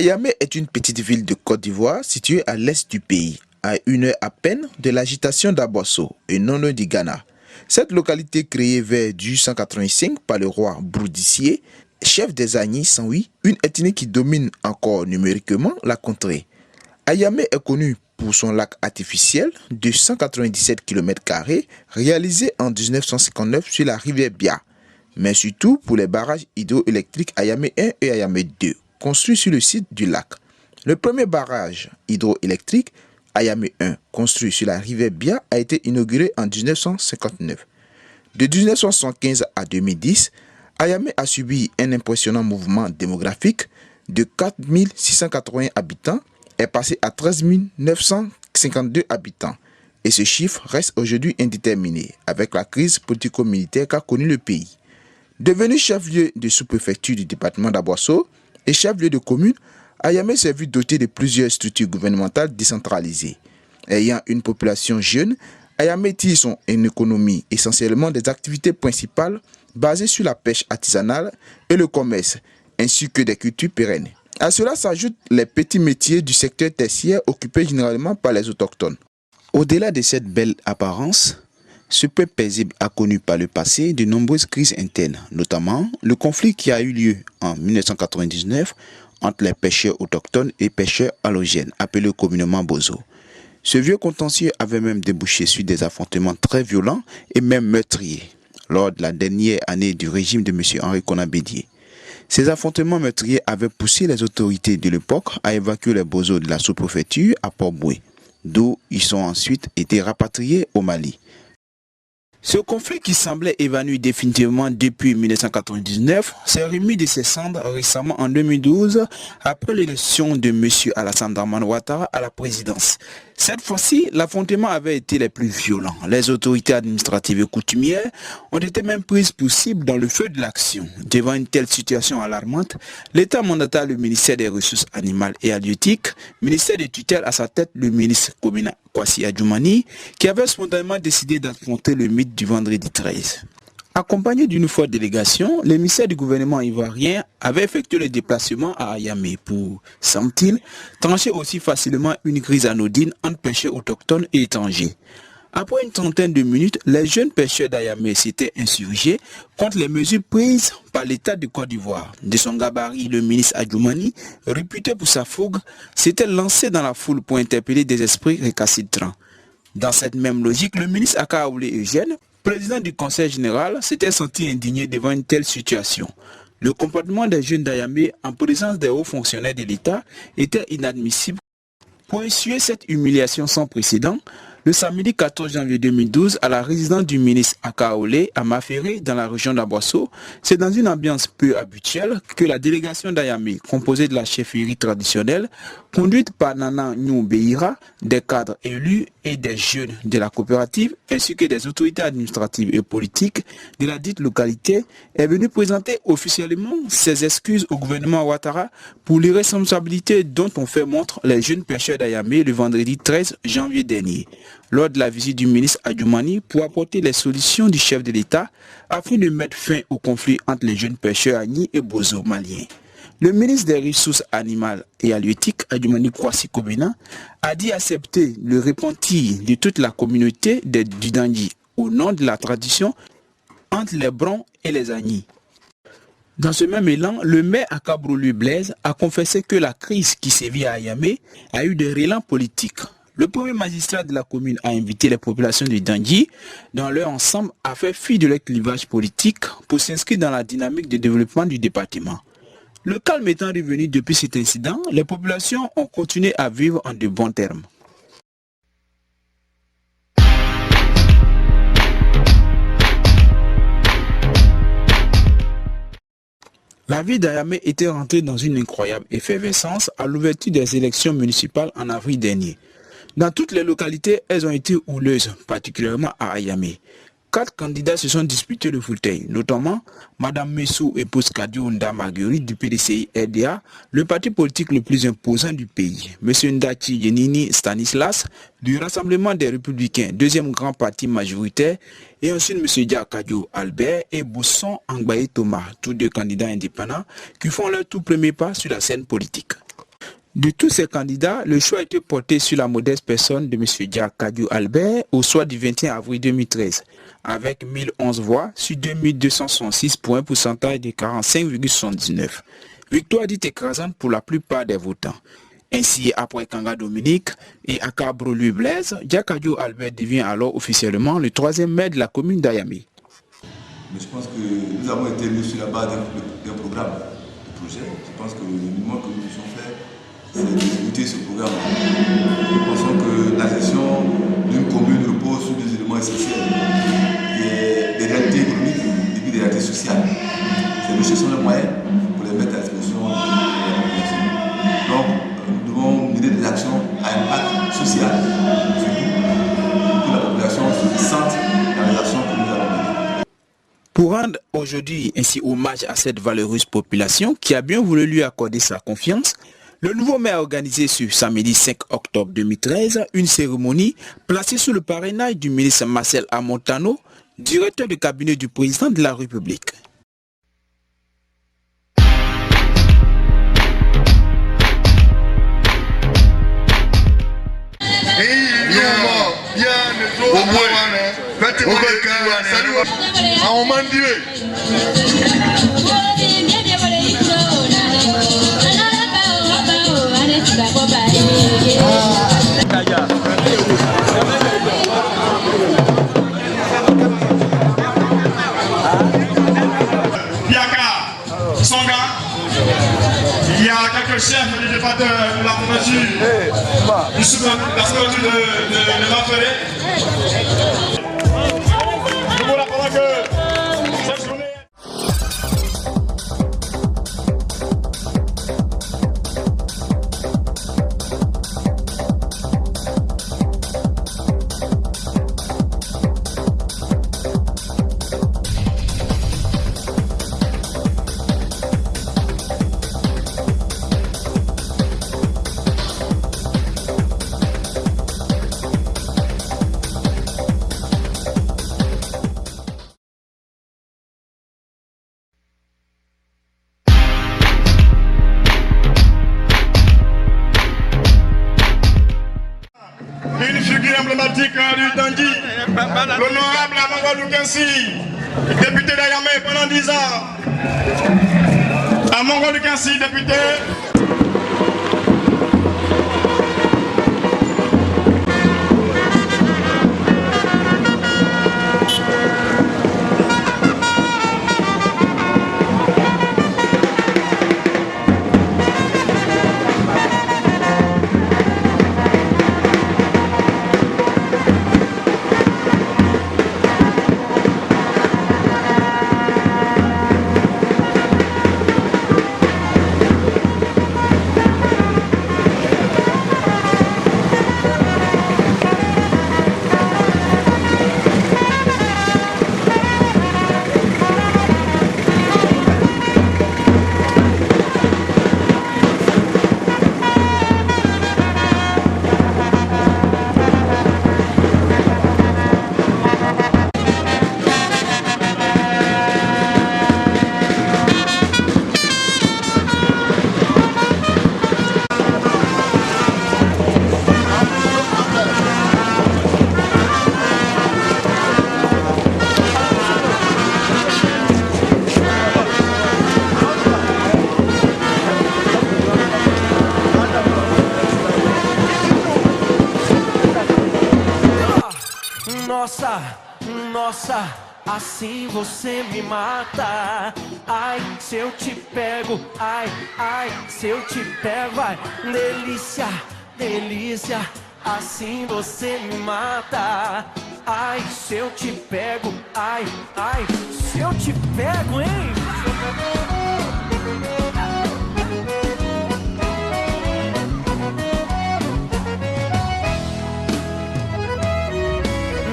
Ayamé est une petite ville de Côte d'Ivoire située à l'est du pays, à 1 heure à peine de l'agitation d'Abosso et non loin du Ghana. Cette localité créée vers 1885 par le roi Boudiccier, chef des Agnis Sanwi, une ethnie qui domine encore numériquement la contrée. Ayamé est connu pour son lac artificiel de 197 km² réalisé en 1959 sur la rivière Bia, mais surtout pour les barrages hydroélectriques Ayamé 1 et Ayamé 2, construits sur le site du lac. Le premier barrage hydroélectrique, Ayamé 1, construit sur la rivière Bia, a été inauguré en 1959. De 1975 à 2010, Ayamé a subi un impressionnant mouvement démographique de 4 680 habitants est passé à 13 952 habitants. Et ce chiffre reste aujourd'hui indéterminé avec la crise politico-militaire qu'a connue le pays. Devenu chef-lieu de sous-préfecture du département d'Abosso et chef-lieu de commune, Ayamé s'est vu doté de plusieurs structures gouvernementales décentralisées. Ayant une population jeune, Ayamé tire son économie essentiellement des activités principales basées sur la pêche artisanale et le commerce, ainsi que des cultures pérennes. À cela s'ajoutent les petits métiers du secteur tertiaire occupés généralement par les autochtones. Au-delà de cette belle apparence, ce peuple paisible a connu par le passé de nombreuses crises internes, notamment le conflit qui a eu lieu en 1999 entre les pêcheurs autochtones et pêcheurs allogènes, appelés communément Bozo. Ce vieux contentieux avait même débouché sur des affrontements très violents et même meurtriers lors de la dernière année du régime de M. Henri Konan Bédié. Ces affrontements meurtriers avaient poussé les autorités de l'époque à évacuer les Bozos de la sous-préfecture à Port-Boué, d'où ils sont ensuite été rapatriés au Mali. Ce conflit qui semblait évanoui définitivement depuis 1999 s'est remis de ses cendres récemment en 2012 après l'élection de M. Alassane Dramane Ouattara à la présidence. Cette fois-ci, l'affrontement avait été les plus violents. Les autorités administratives et coutumières ont été même prises pour cible dans le feu de l'action. Devant une telle situation alarmante, l'État mandata le ministère des Ressources animales et halieutiques, ministère de tutelle à sa tête le ministre Komina Kwasi Adjoumani, qui avait spontanément décidé d'affronter le mythe du vendredi 13. Accompagné d'une forte délégation, l'émissaire du gouvernement ivoirien avait effectué le déplacement à Ayamé pour, semble-t-il, trancher aussi facilement une crise anodine entre pêcheurs autochtones et étrangers. Après une trentaine de minutes, les jeunes pêcheurs d'Ayamé s'étaient insurgés contre les mesures prises par l'État de Côte d'Ivoire. De son gabarit, le ministre Adjoumani, réputé pour sa fougue, s'était lancé dans la foule pour interpeller des esprits récalcitrants. Dans cette même logique, le ministre Akaoulé Eugène, président du conseil général, s'était senti indigné devant une telle situation. Le comportement des jeunes d'Ayamé en présence des hauts fonctionnaires de l'État était inadmissible. Pour essuyer cette humiliation sans précédent, le samedi 14 janvier 2012, à la résidence du ministre Akaolé à Maféré, dans la région d'Abosso, c'est dans une ambiance peu habituelle que la délégation d'Ayamé, composée de la chefferie traditionnelle, conduite par Nana Nyou Beira, des cadres élus et des jeunes de la coopérative, ainsi que des autorités administratives et politiques de la dite localité, est venue présenter officiellement ses excuses au gouvernement Ouattara pour l'irresponsabilité dont ont fait montre les jeunes pêcheurs d'Ayamé le vendredi 13 janvier dernier, lors de la visite du ministre Adjoumani pour apporter les solutions du chef de l'État afin de mettre fin au conflit entre les jeunes pêcheurs Agni et Bozo maliens. Le ministre des Ressources animales et halieutiques, Adjoumani Kwasi Komina, a dit accepter le repentir de toute la communauté du Dangui au nom de la tradition entre les Brons et les Agnis. Dans ce même élan, le maire Akabrolu Blaise a confessé que la crise qui sévit à Ayamé a eu des relents politiques. Le premier magistrat de la commune a invité les populations du Dangui, dans leur ensemble, à faire fi de leur clivage politique pour s'inscrire dans la dynamique de développement du département. Le calme étant revenu depuis cet incident, les populations ont continué à vivre en de bons termes. La ville d'Ayamé était rentrée dans une incroyable effervescence à l'ouverture des élections municipales en avril dernier. Dans toutes les localités, elles ont été houleuses, particulièrement à Ayamé. 4 candidats se sont disputés le fauteuil, notamment Mme Messou, épouse Kadio Nda Marguerite du PDCI RDA, le parti politique le plus imposant du pays. M. Ndachi Yenini Stanislas, du Rassemblement des Républicains, deuxième grand parti majoritaire, et ensuite M. Dia Kadio Albert et Bousson Angbaye Thomas, tous deux candidats indépendants qui font leur tout premier pas sur la scène politique. De tous ces candidats, le choix a été porté sur la modeste personne de M. Diakadiou Albert au soir du 21 avril 2013, avec 1011 voix sur 2266 pour un pourcentage de 45,79. Victoire dite écrasante pour la plupart des votants. Ainsi, après Kanga Dominique et Akabro Louis Blaise, Diakadiou Albert devient alors officiellement le troisième maire de la commune d'Ayamé. Mais je pense que nous avons été mis sur la base d'un programme de projet. Je pense que le minimum que nous devons faire, c'est d'exécuter ce programme. Nous pensons que la gestion d'une commune repose sur des éléments essentiels, des réalités économiques et puis des réalités sociales. C'est nous cherchons les moyens pour les mettre à disposition de la population. Donc, nous devons mener des actions à impact social, surtout pour que la population se sente dans les actions que nous allons mener. Pour rendre aujourd'hui ainsi hommage à cette valeureuse population qui a bien voulu lui accorder sa confiance, le nouveau maire a organisé ce samedi 5 octobre 2013 une cérémonie placée sous le parrainage du ministre Marcel Amontano, directeur de cabinet du président de la République. Il y a quelques chefs du département de la préfecture, du sous-préfecture de Marseille. Je vous rappelle que cette journée... Une figure emblématique du Tangi, l'honorable Amongo Lukensi, député d'Ayamé pendant 10 ans. Amongo Lukensi, député. Nossa, assim você me mata. Ai, se eu te pego, ai, se eu te pego, ai, delícia, delícia, assim você me mata. Ai, se eu te pego, ai, se eu te pego, hein?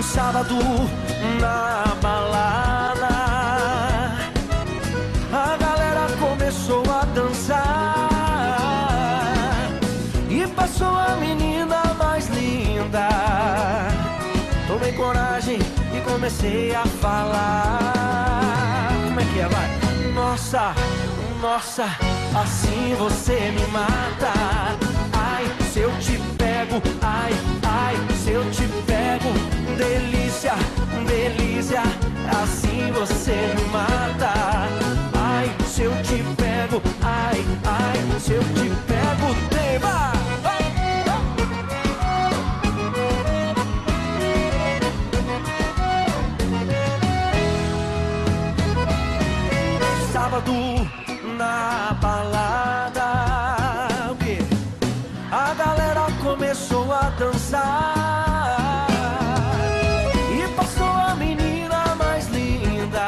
Sábado na balada, a galera começou a dançar e passou a menina mais linda. Tomei coragem e comecei a falar. Como é que é, vai? Nossa, nossa, assim você me mata. se eu te pego, ai, ai, se eu te pego, delícia, delícia, assim você me mata. Ai, se eu te pego, ai, ai, se eu te pego, tema. Sábado na balada, o quê? A galera começou a dançar e passou a menina mais linda.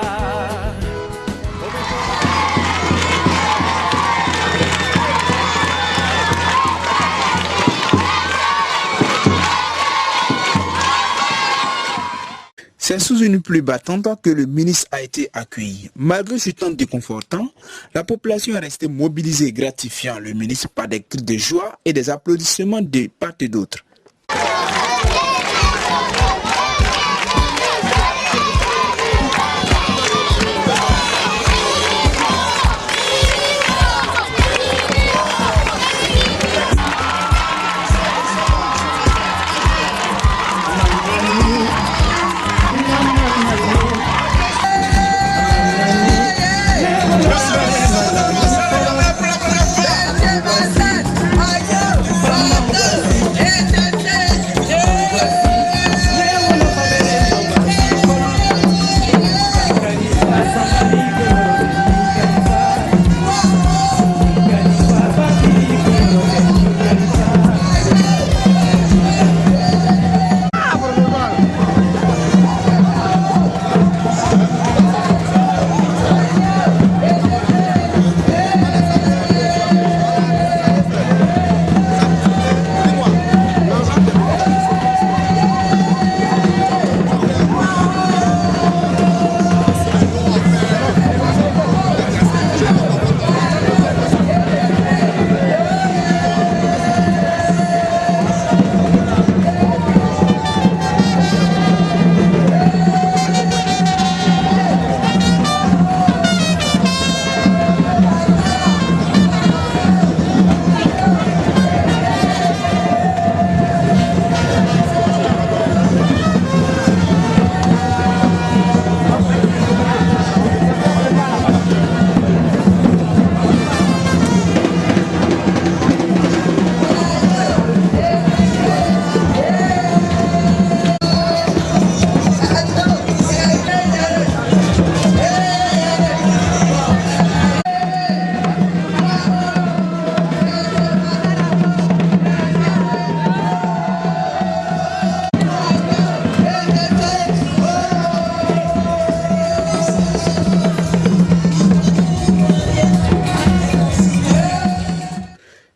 C'est sous une pluie battante que le ministre a été accueilli. Malgré ce temps déconfortant, la population est restée mobilisée, gratifiant le ministre par des cris de joie et des applaudissements de part et d'autre.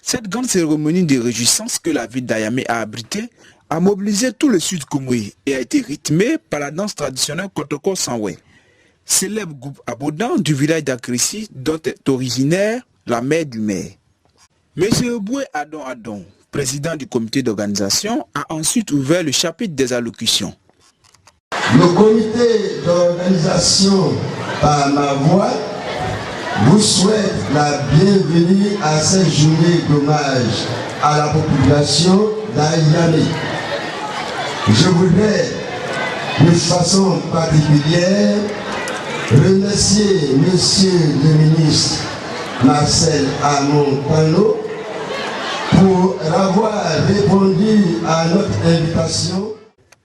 Cette grande cérémonie de réjouissance que la ville d'Ayamé a abritée a mobilisé tout le sud Koumoué et a été rythmée par la danse traditionnelle Kotoko Sanwé. Célèbre groupe abondant du village d'Akrissi dont est originaire la mère du maire. Monsieur Boué Adon Adon, président du comité d'organisation, a ensuite ouvert le chapitre des allocutions. Le comité d'organisation par ma voix vous souhaite la bienvenue à cette journée d'hommage à la population d'Ayamé. Je voudrais de façon particulière remercier Monsieur le ministre Marcel Amon-Kano pour avoir répondu à notre invitation.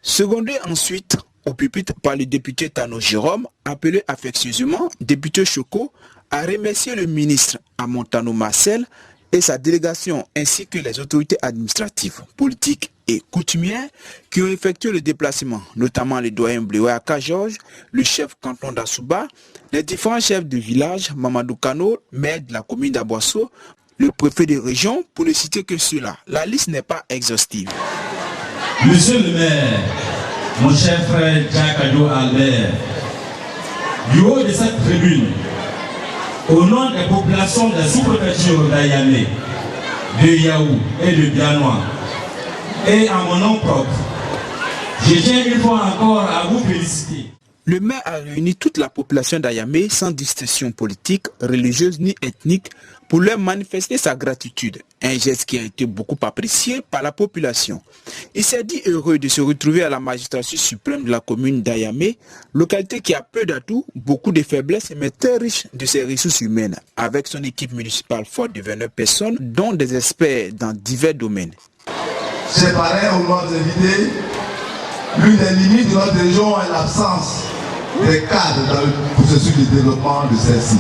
Secondé ensuite au pupitre par le député Tano Jérôme, appelé affectueusement député Choco, a remercié le ministre Amontano Marcel et sa délégation ainsi que les autorités administratives, politiques et coutumières qui ont effectué le déplacement, notamment le doyen Blewaka Georges, le chef canton d'Assouba, les différents chefs de village, Mamadou Kano, maire de la commune d'Abosso, le préfet de région, pour ne citer que cela. La liste n'est pas exhaustive. Monsieur le maire, mon cher frère Jakadou Albert, du haut de cette tribune, au nom des populations de la sous-préfecture d'Ayamé, de Yaou et de Bianois, et à mon nom propre, je tiens une fois encore à vous féliciter. Le maire a réuni toute la population d'Ayamé sans distinction politique, religieuse ni ethnique pour leur manifester sa gratitude, un geste qui a été beaucoup apprécié par la population. Il s'est dit heureux de se retrouver à la magistrature suprême de la commune d'Ayamé, localité qui a peu d'atouts, beaucoup de faiblesses mais très riche de ses ressources humaines, avec son équipe municipale forte de 29 personnes, dont des experts dans divers domaines. Chers parrains, aux membres invités, l'une des limites de notre région est l'absence des cadres dans le processus de développement de celle-ci.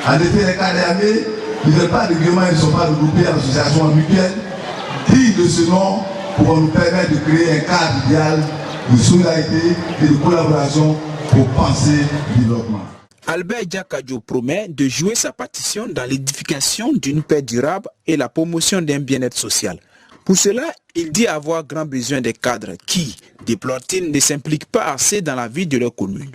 En effet, les cadres d'Ayamé, ils ne veulent pas de règlement, ils ne sont pas regroupés en association mutuelle. Dignes de ce nom pour nous permettre de créer un cadre idéal de solidarité et de collaboration pour penser le développement. Albert Diakadio promet de jouer sa partition dans l'édification d'une paix durable et la promotion d'un bien-être social. Pour cela, il dit avoir grand besoin des cadres qui, déplore-t-il, ne s'impliquent pas assez dans la vie de leur commune.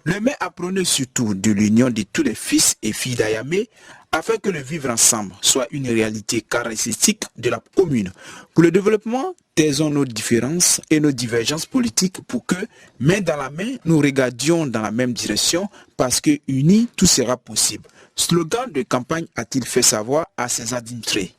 Le maire apprenait surtout de l'union de tous les fils et filles d'Ayamé afin que le vivre ensemble soit une réalité caractéristique de la commune. Pour le développement, taisons nos différences et nos divergences politiques pour que, main dans la main, nous regardions dans la même direction parce que unis, tout sera possible. Slogan de campagne a-t-il fait savoir à ses administrés.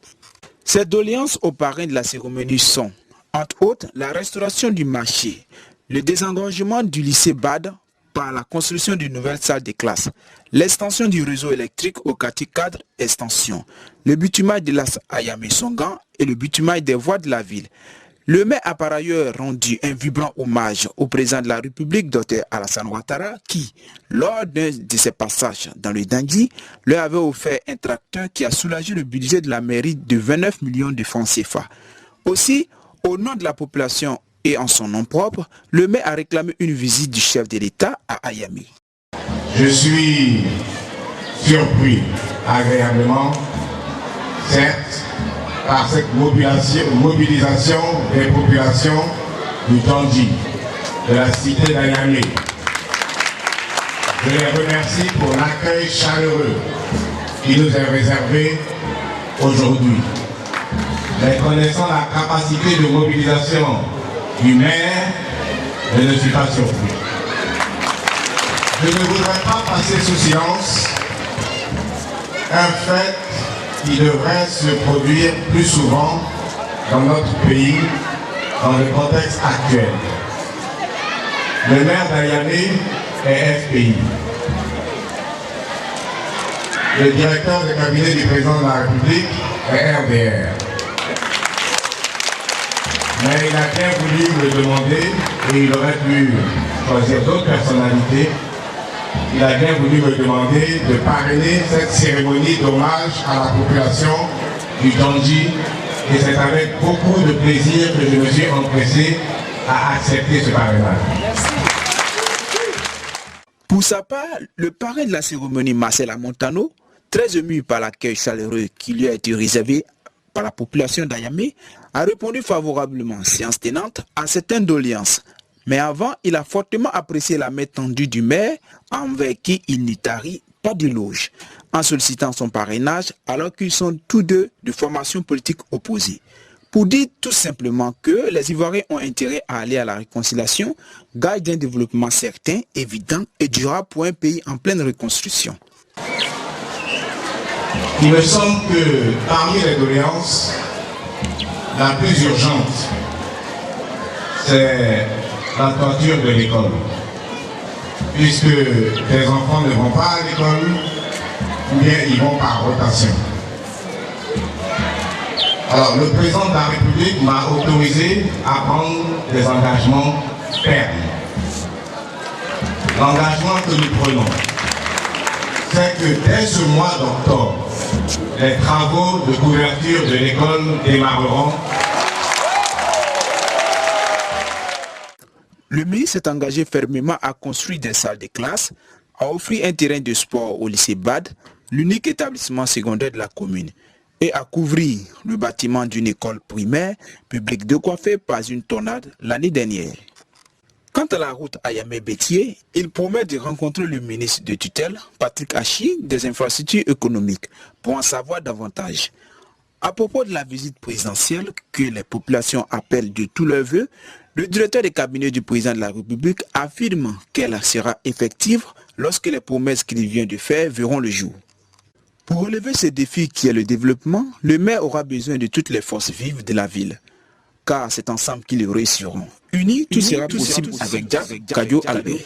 Ces doléances aux parrains de la cérémonie sont, entre autres, la restauration du marché, le désengorgement du lycée BAD par la construction d'une nouvelle salle de classe, l'extension du réseau électrique au quartier cadre extension, le bitumage de l'As Ayamé-Songan et le bitumage des voies de la ville. Le maire a par ailleurs rendu un vibrant hommage au président de la République, Dr Alassane Ouattara, qui, lors d'un de ses passages dans le Dangui, lui avait offert un tracteur qui a soulagé le budget de la mairie de 29 millions de francs CFA. Aussi, au nom de la population et en son nom propre, le maire a réclamé une visite du chef de l'État à Ayamé. Je suis surpris agréablement, certes, par cette mobilisation des populations du Tandji, de la cité d'Ayamé. Je les remercie pour l'accueil chaleureux qui nous est réservé aujourd'hui. Mais connaissant la capacité de mobilisation du maire, je ne suis pas surpris. Je ne voudrais pas passer sous silence un fait qui devrait se produire plus souvent dans notre pays, dans le contexte actuel. Le maire d'Ayamé est FPI. Le directeur de cabinet du président de la République est RDR. Mais il a bien voulu me demander, et il aurait pu choisir d'autres personnalités, il a bien voulu me demander de parrainer cette cérémonie d'hommage à la population du Tandji, et c'est avec beaucoup de plaisir que je me suis empressé à accepter ce parrainage. Pour sa part, le parrain de la cérémonie, Marcel Montano, très ému par l'accueil chaleureux qui lui a été réservé par la population d'Ayamé, a répondu favorablement, séance tenante, à cette doléance. Mais avant, il a fortement apprécié la main tendue du maire, envers qui il n'y tarit pas d'éloge, en sollicitant son parrainage alors qu'ils sont tous deux de formation politique opposée. Pour dire tout simplement que les Ivoiriens ont intérêt à aller à la réconciliation, gage d'un développement certain, évident et durable pour un pays en pleine reconstruction. Il me semble que parmi les doléances, la plus urgente, c'est la toiture de l'école. Puisque les enfants ne vont pas à l'école, ou bien ils vont par rotation. Alors le président de la République m'a autorisé à prendre des engagements fermes. L'engagement que nous prenons, c'est que dès ce mois d'octobre, les travaux de couverture de l'école démarreront. Le ministre s'est engagé fermement à construire des salles de classe, à offrir un terrain de sport au lycée BAD, l'unique établissement secondaire de la commune, et à couvrir le bâtiment d'une école primaire publique décoiffée par une tornade l'année dernière. Quant à la route Ayamé-Bétier, il promet de rencontrer le ministre de tutelle, Patrick Hachi, des infrastructures économiques, pour en savoir davantage. À propos de la visite présidentielle que les populations appellent de tous leurs vœux, le directeur de cabinet du président de la République affirme qu'elle sera effective lorsque les promesses qu'il vient de faire verront le jour. Pour relever ce défi qui est le développement, le maire aura besoin de toutes les forces vives de la ville, car c'est ensemble qu'ils réussiront. Unis, tout sera possible avec Jack Kadiou Albert.